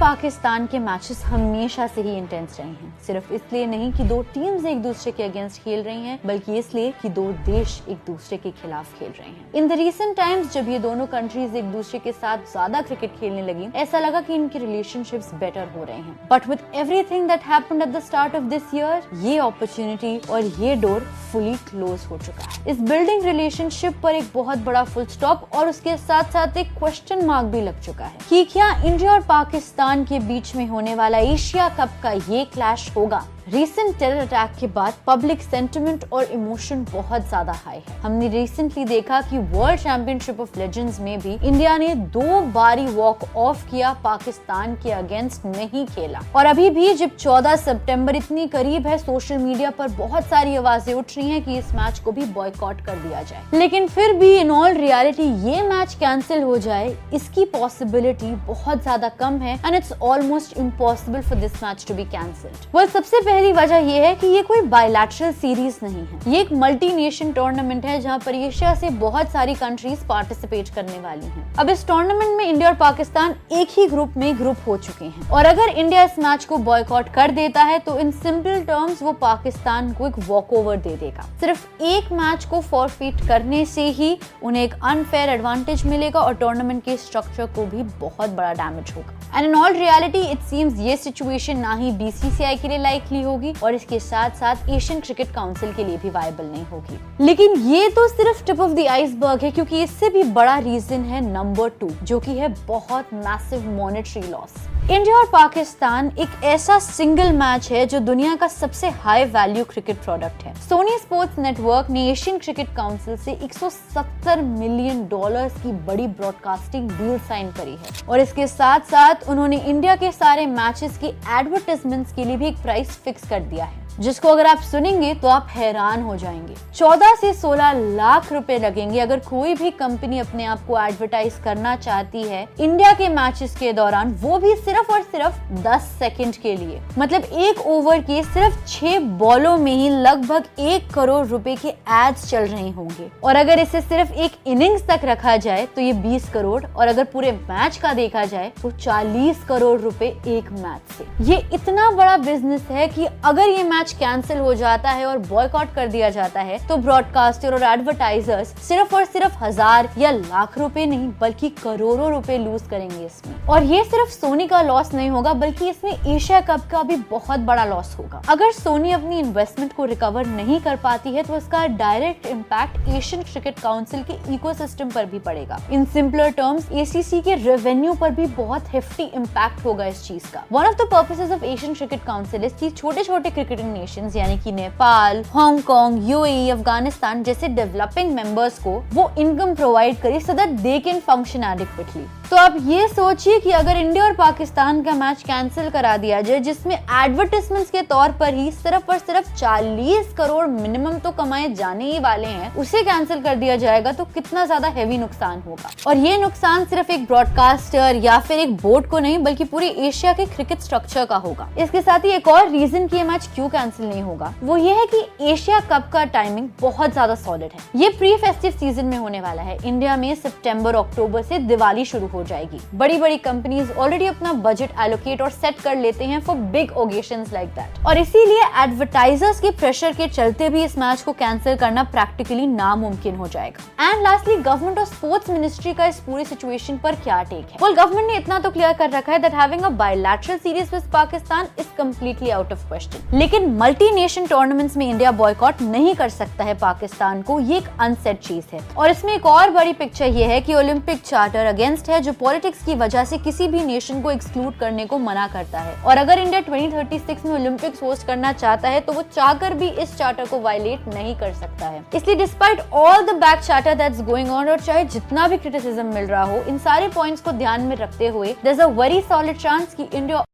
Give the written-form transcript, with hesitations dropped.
पाकिस्तान के मैचेस हमेशा से ही इंटेंस रहे हैं, सिर्फ इसलिए नहीं कि दो टीम्स एक दूसरे के अगेंस्ट खेल रही हैं, बल्कि इसलिए कि दो देश एक दूसरे के खिलाफ खेल रहे हैं। इन द रीसेंट टाइम्स जब ये दोनों कंट्रीज एक दूसरे के साथ ज्यादा क्रिकेट खेलने लगी, ऐसा लगा कि इनके रिलेशनशिप्स बेटर हो रहे हैं। But with everything that happened at the start of this year, ये अपॉर्चुनिटी और ये डोर फुली क्लोज हो चुका है। इस बिल्डिंग रिलेशनशिप पर एक बहुत बड़ा फुल स्टॉप और उसके साथ साथ एक क्वेश्चन मार्क भी लग चुका है कि क्या इंडिया और पाकिस्तान के बीच में होने वाला एशिया कप का ये क्लैश होगा। रिसेंट टेरर अटैक के बाद पब्लिक सेंटिमेंट और इमोशन बहुत ज्यादा हाई है। हमने रिसेंटली देखा कि वर्ल्ड चैंपियनशिप ऑफ लेजेंड्स में भी इंडिया ने 2 बारी वॉक ऑफ किया, पाकिस्तान के अगेंस्ट नहीं खेला। और अभी भी जब 14 सितंबर इतनी करीब है, सोशल मीडिया पर बहुत सारी आवाजें उठ रही हैं कि इस मैच को भी बॉयकॉट कर दिया जाए। लेकिन फिर भी इन ऑल रियलिटी ये मैच कैंसिल हो जाए, इसकी पॉसिबिलिटी बहुत ज्यादा कम है and it's almost impossible for this match to be cancelled. Well, सबसे पहली वजह यह है कि ये कोई बायलैटरल सीरीज नहीं है, ये एक मल्टी नेशन टूर्नामेंट है जहां पर एशिया से बहुत सारी कंट्रीज पार्टिसिपेट करने वाली हैं। अब इस टूर्नामेंट में इंडिया और पाकिस्तान एक ही ग्रुप में ग्रुप हो चुके हैं और अगर इंडिया इस मैच को बॉयकॉट कर देता है तो इन सिंपल टर्म्स वो पाकिस्तान को एक वॉकओवर दे देगा। सिर्फ एक मैच को फॉरफिट करने से ही उन्हें एक अनफेयर एडवांटेज मिलेगा और टूर्नामेंट के स्ट्रक्चर को भी बहुत बड़ा डैमेज होगा। And in all reality it seems ये सिचुएशन ना ही बीसीसीआई के लिए लाइकली होगी और इसके साथ साथ एशियन क्रिकेट काउंसिल के लिए भी वायबल नहीं होगी। लेकिन ये तो सिर्फ टिप ऑफ द आइसबर्ग है, क्योंकि इससे भी बड़ा रीजन है नंबर 2, जो कि है बहुत मैसिव मॉनेटरी लॉस। इंडिया और पाकिस्तान एक ऐसा सिंगल मैच है जो दुनिया का सबसे हाई वैल्यू क्रिकेट प्रोडक्ट है। सोनी स्पोर्ट्स नेटवर्क ने एशियन क्रिकेट काउंसिल से $170 मिलियन की बड़ी ब्रॉडकास्टिंग डील साइन करी है और इसके साथ साथ उन्होंने इंडिया के सारे मैचेस के एडवर्टाइजमेंट्स के लिए भी एक प्राइस फिक्स कर दिया है, जिसको अगर आप सुनेंगे तो आप हैरान हो जाएंगे। 14 से 16 लाख रुपए लगेंगे अगर कोई भी कंपनी अपने आप को एडवर्टाइज करना चाहती है इंडिया के मैचेस के दौरान, वो भी सिर्फ और सिर्फ 10 सेकंड के लिए। मतलब एक ओवर के सिर्फ 6 बॉलों में ही लगभग 1 करोड़ रुपए के एड्स चल रहे होंगे और अगर इसे सिर्फ एक इनिंग्स तक रखा जाए तो ये 20 करोड़ और अगर पूरे मैच का देखा जाए तो 40 करोड़ रुपए एक मैच से। ये इतना बड़ा बिजनेस है कि अगर ये मैच कैंसिल हो जाता है और बॉयकॉट कर दिया जाता है तो ब्रॉडकास्टर और एडवर्टाइजर्स सिर्फ और सिर्फ 1000 या लाख रुपए नहीं बल्कि करोड़ों रुपए लूज करेंगे इसमें। और ये सिर्फ सोनी का लॉस नहीं होगा बल्कि इसमें एशिया कप का भी बहुत बड़ा लॉस होगा। अगर सोनी अपनी इन्वेस्टमेंट को रिकवर नहीं कर पाती है तो इसका direct impact Asian cricket council के इकोसिस्टम पर भी पड़ेगा। इन सिंपलर टर्म्स एसीसी के रेवेन्यू पर भी बहुत हेफ्टी इम्पैक्ट होगा इस चीज का। One of the purposes of Asian cricket council is कि छोटे छोटे क्रिकेटिंग नेशंस यानी कि नेपाल, हांगकांग, यूएई, अफगानिस्तान जैसे डेवलपिंग मेंबर्स को वो इनकम प्रोवाइड करे so that they can function adequately. तो आप ये सोचिए कि अगर इंडिया और पाकिस्तान का मैच कैंसिल करा दिया जाए जिसमें एडवर्टाइजमेंट्स के तौर पर ही सिर्फ और सिर्फ 40 करोड़ मिनिमम तो कमाए जाने ही वाले हैं, उसे कैंसिल कर दिया जाएगा तो कितना ज्यादा हेवी नुकसान होगा। और ये नुकसान सिर्फ एक ब्रॉडकास्टर या फिर एक बोर्ड को नहीं बल्कि पूरे एशिया के क्रिकेट स्ट्रक्चर का होगा। इसके साथ ही एक और रीजन कि ये मैच क्यों कैंसिल नहीं होगा वो ये है कि एशिया कप का टाइमिंग बहुत ज्यादा सॉलिड है। ये प्री फेस्टिव सीजन में होने वाला है। इंडिया में सितंबर अक्टूबर से दिवाली शुरू हो जाएगी। बड़ी बड़ी कंपनीज ऑलरेडी अपना बजट एलोकेट और सेट कर लेते हैं for big occasions like that और इसीलिए एडवर्टाइजर्स के प्रेशर के चलते भी इस मैच को कैंसिल करना प्रैक्टिकली नामुमकिन हो जाएगा। एंड लास्टली गवर्नमेंट और स्पोर्ट्स मिनिस्ट्री का इस पूरी सिचुएशन पर क्या टेक है। वेल, गवर्नमेंट ने इतना तो क्लियर कर रखा है that having a bilateral series with Pakistan is completely out of question. लेकिन मल्टी नेशन टूर्नामेंट्स में इंडिया बॉयकॉट नहीं कर सकता है पाकिस्तान को, ये एक अनसेट चीज है। और इसमें एक और बड़ी पिक्चर ये है कि ओलंपिक चार्टर अगेंस्ट है जो पॉलिटिक्स की वजह से किसी भी नेशन को एक्सक्लूड करने को मना करता है और अगर इंडिया 2036 में ओलंपिक्स होस्ट करना चाहता है तो वो चाहकर भी इस चार्टर को वायलेट नहीं कर सकता है। इसलिए despite all the back charter that's going on और चाहे जितना भी क्रिटिसिज्म मिल रहा हो, इन सारे पॉइंट्स को ध्यान में रखते हुए there is a very solid chance कि इंडिया